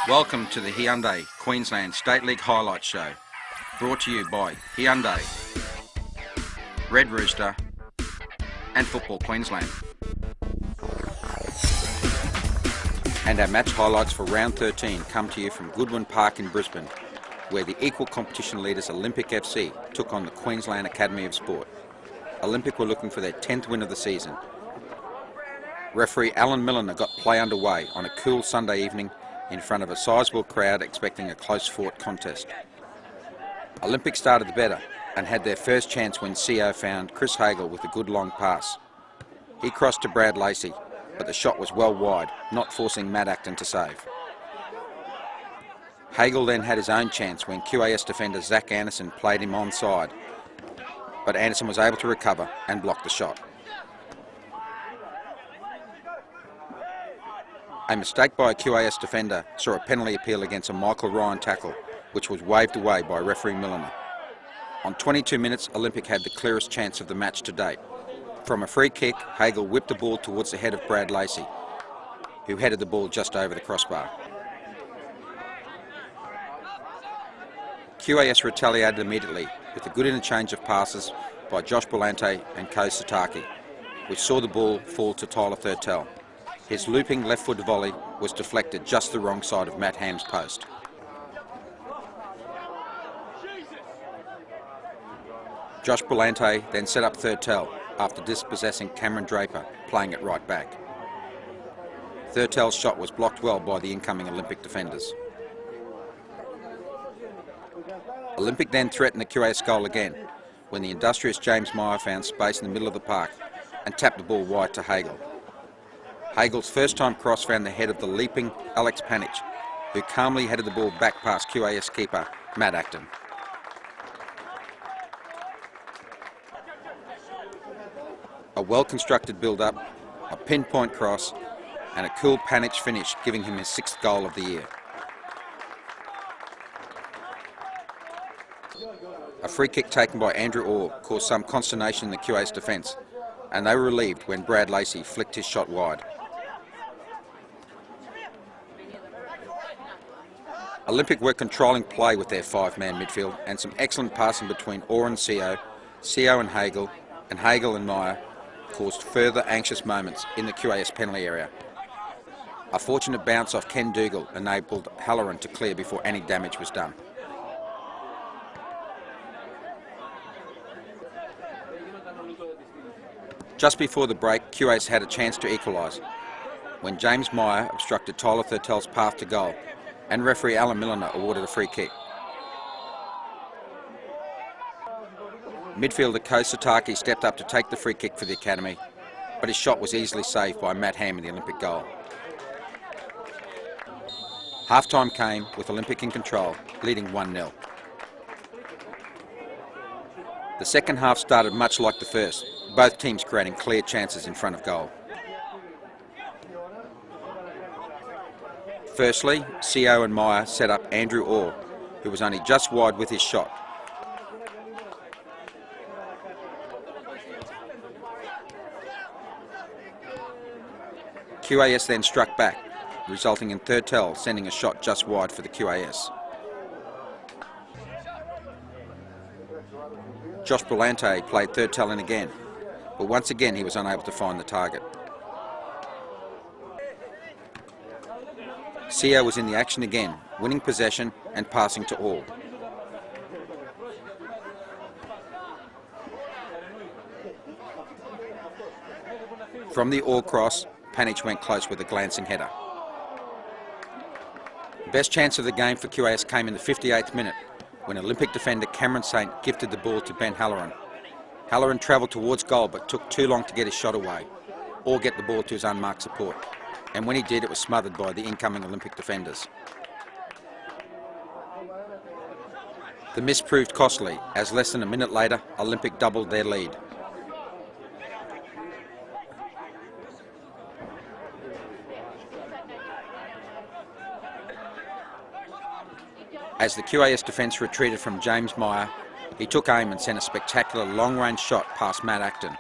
Welcome to the Hyundai Queensland State League Highlights Show, brought to you by Hyundai, Red Rooster and Football Queensland. And our match highlights for round 13 come to you from Goodwin Park in Brisbane, where the equal competition leaders Olympic FC took on the Queensland Academy of Sport. Olympic were looking for their 10th win of the season. Referee Alan Milliner got play underway on a cool Sunday evening in front of a sizable crowd expecting a close-fought contest. Olympic started the better and had their first chance when CO found Chris Hagel with a good long pass. He crossed to Brad Lacey, but the shot was well wide, not forcing Matt Acton to save. Hagel then had his own chance when QAS defender Zach Anderson played him onside, but Anderson was able to recover and block the shot. A mistake by a QAS defender saw a penalty appeal against a Michael Ryan tackle, which was waved away by referee Milliner. On 22 minutes, Olympic had the clearest chance of the match to date. From a free kick, Hagel whipped the ball towards the head of Brad Lacey, who headed the ball just over the crossbar. QAS retaliated immediately with a good interchange of passes by Josh Bolante and Ko Sataki, which saw the ball fall to Tyler Thurtell. His looping left-foot volley was deflected just the wrong side of Matt Ham's post. Josh Bolante then set up Thurtell after dispossessing Cameron Draper, playing it right back. Thurtell's shot was blocked well by the incoming Olympic defenders. Olympic then threatened the QAS goal again when the industrious James Meyer found space in the middle of the park and tapped the ball wide to Hagel. Hagel's first-time cross found the head of the leaping Alex Panich, who calmly headed the ball back past QAS keeper Matt Acton. A well-constructed build-up, a pinpoint cross, and a cool Panich finish, giving him his 6th goal of the year. A free kick taken by Andrew Orr caused some consternation in the QAS defence, and they were relieved when Brad Lacey flicked his shot wide. Olympic were controlling play with their 5-man midfield and some excellent passing between Orr and CO and Hagel and Meyer caused further anxious moments in the QAS penalty area. A fortunate bounce off Ken Dougal enabled Halloran to clear before any damage was done. Just before the break, QAS had a chance to equalise when James Meyer obstructed Tyler Thurtell's path to goal and referee Alan Milliner awarded a free kick. Midfielder Ko Sataki stepped up to take the free kick for the Academy, but his shot was easily saved by Matt Ham in the Olympic goal. Half-time came with Olympic in control, leading 1-0. The second half started much like the first, both teams creating clear chances in front of goal. Firstly, CO and Meyer set up Andrew Orr, who was only just wide with his shot. QAS then struck back, resulting in Thurtell sending a shot just wide for the QAS. Josh Bolante played Thurtell in again, but once again he was unable to find the target. CO was in the action again, winning possession and passing to Orr. From the Orr cross, Panich went close with a glancing header. The best chance of the game for QAS came in the 58th minute when Olympic defender Cameron Saint gifted the ball to Ben Halloran. Halloran travelled towards goal but took too long to get his shot away or get the ball to his unmarked support, and when he did it was smothered by the incoming Olympic defenders. The miss proved costly as less than a minute later Olympic doubled their lead. As the QAS defence retreated from James Meyer, he took aim and sent a spectacular long-range shot past Matt Acton.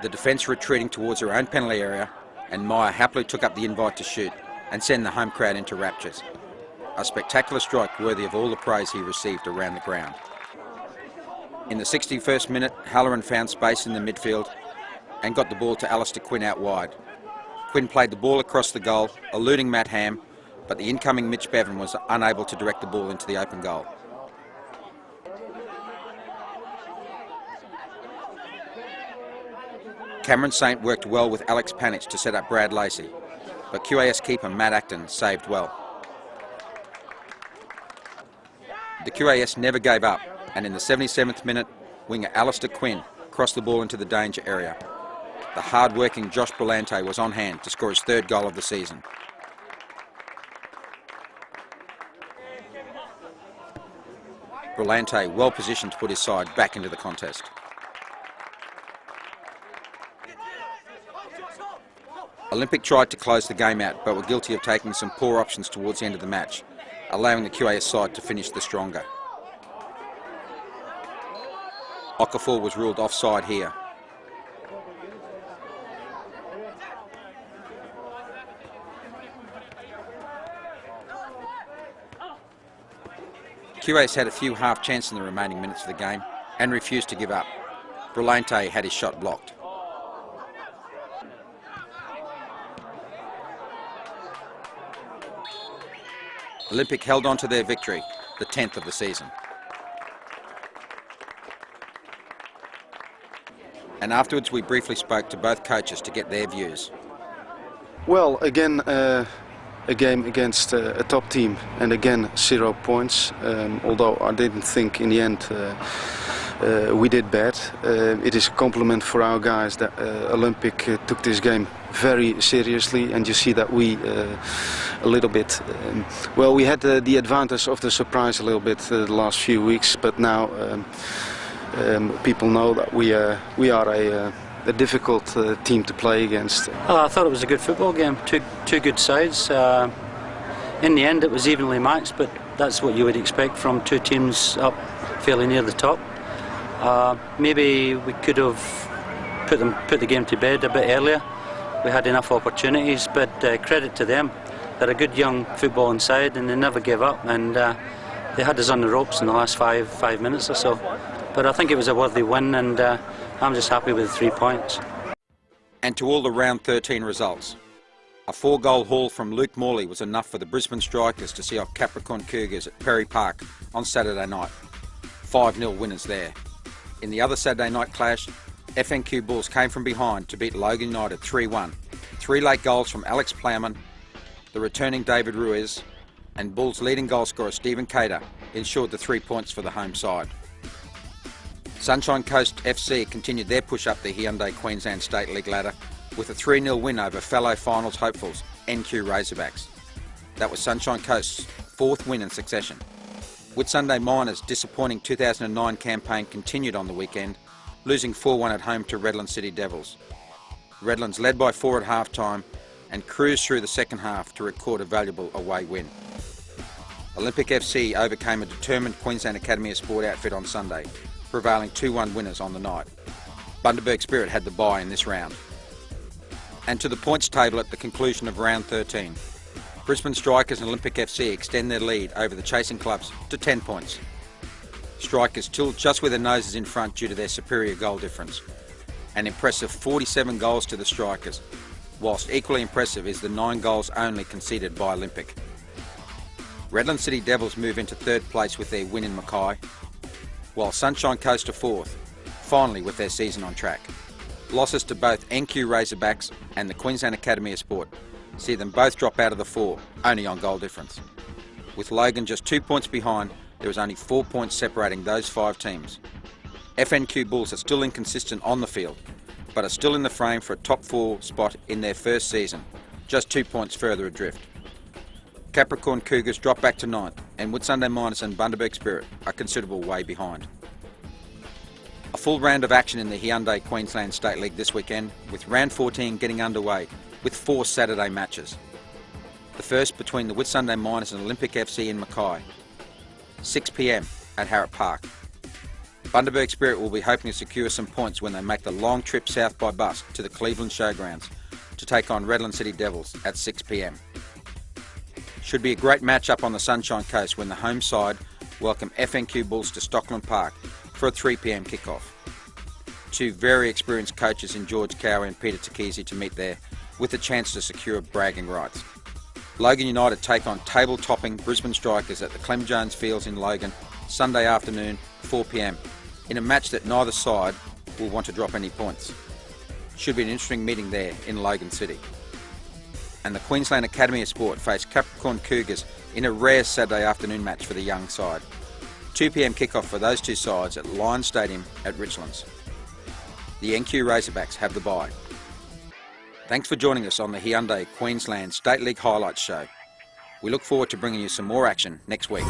the defence retreating towards their own penalty area, and Meyer happily took up the invite to shoot and send the home crowd into raptures. A spectacular strike worthy of all the praise he received around the ground. In the 61st minute, Halloran found space in the midfield and got the ball to Alistair Quinn out wide. Quinn played the ball across the goal, eluding Matt Ham, but the incoming Mitch Bevan was unable to direct the ball into the open goal. Cameron Saint worked well with Alex Panich to set up Brad Lacey, but QAS keeper Matt Acton saved well. The QAS never gave up, and in the 77th minute, winger Alistair Quinn crossed the ball into the danger area. The hard-working Josh Brillante was on hand to score his third goal of the season. Brillante well positioned to put his side back into the contest. Olympic tried to close the game out, but were guilty of taking some poor options towards the end of the match, allowing the QAS side to finish the stronger. Okafor was ruled offside here. QAS had a few half chances in the remaining minutes of the game and refused to give up. Brillante had his shot blocked. Olympic held on to their victory, the 10th of the season. And afterwards we briefly spoke to both coaches to get their views. Well, again, a game against a top team, and again 0 points, although I didn't think in the end we did bad. It is a compliment for our guys that Olympic took this game very seriously, and you see that we a little bit, well, we had the advantage of the surprise a little bit the last few weeks, but now people know that we are a difficult team to play against. I thought it was a good football game, two good sides. In the end it was evenly matched, but that's what you would expect from two teams up fairly near the top. Maybe we could have put the game to bed a bit earlier. We had enough opportunities, but credit to them. They're a good young footballing side, and they never gave up, and they had us on the ropes in the last five minutes or so. But I think it was a worthy win, and I'm just happy with the 3 points. And to all the round 13 results. A 4-goal haul from Luke Morley was enough for the Brisbane Strikers to see off Capricorn Cougars at Perry Park on Saturday night. 5-0 winners there. In the other Saturday night clash, FNQ Bulls came from behind to beat Logan United 3-1. 3 late goals from Alex Plowman, the returning David Ruiz, and Bulls' leading goal scorer Stephen Cater ensured the 3 points for the home side. Sunshine Coast FC continued their push up the Hyundai Queensland State League ladder with a 3-0 win over fellow finals hopefuls NQ Razorbacks. That was Sunshine Coast's 4th win in succession. Whitsunday Miners' disappointing 2009 campaign continued on the weekend, losing 4-1 at home to Redland City Devils. Redlands led by 4 at half-time and cruised through the second half to record a valuable away win. Olympic FC overcame a determined Queensland Academy of Sport outfit on Sunday, prevailing 2-1 winners on the night. Bundaberg Spirit had the bye in this round. And to the points table at the conclusion of round 13. Brisbane Strikers and Olympic FC extend their lead over the chasing clubs to 10 points. Strikers still just with their noses in front due to their superior goal difference. An impressive 47 goals to the Strikers, whilst equally impressive is the 9 goals only conceded by Olympic. Redland City Devils move into 3rd place with their win in Mackay, while Sunshine Coast are 4th, finally with their season on track. Losses to both NQ Razorbacks and the Queensland Academy of Sport see them both drop out of the 4, only on goal difference. With Logan just 2 points behind, there is only 4 points separating those 5 teams. FNQ Bulls are still inconsistent on the field, but are still in the frame for a top 4 spot in their first season, just 2 points further adrift. Capricorn Cougars drop back to 9th, and Whitsunday Miners and Bundaberg Spirit are considerable way behind. A full round of action in the Hyundai Queensland State League this weekend, with round 14 getting underway with 4 Saturday matches. The first between the Whitsunday Miners and Olympic FC in Mackay, 6 p.m. at Harrop Park. Bundaberg Spirit will be hoping to secure some points when they make the long trip south by bus to the Cleveland Showgrounds to take on Redland City Devils at 6 p.m. Should be a great match up on the Sunshine Coast when the home side welcome FNQ Bulls to Stockland Park for a 3 p.m. kickoff. Two very experienced coaches in George Cowie and Peter Takisi to meet there with a chance to secure bragging rights. Logan United take on table-topping Brisbane Strikers at the Clem Jones Fields in Logan Sunday afternoon 4 p.m. in a match that neither side will want to drop any points. Should be an interesting meeting there in Logan City. And the Queensland Academy of Sport face Capricorn Cougars in a rare Saturday afternoon match for the young side. 2 p.m. kickoff for those two sides at Lions Stadium at Richlands. The NQ Razorbacks have the bye. Thanks for joining us on the Hyundai Queensland State League Highlights Show. We look forward to bringing you some more action next week.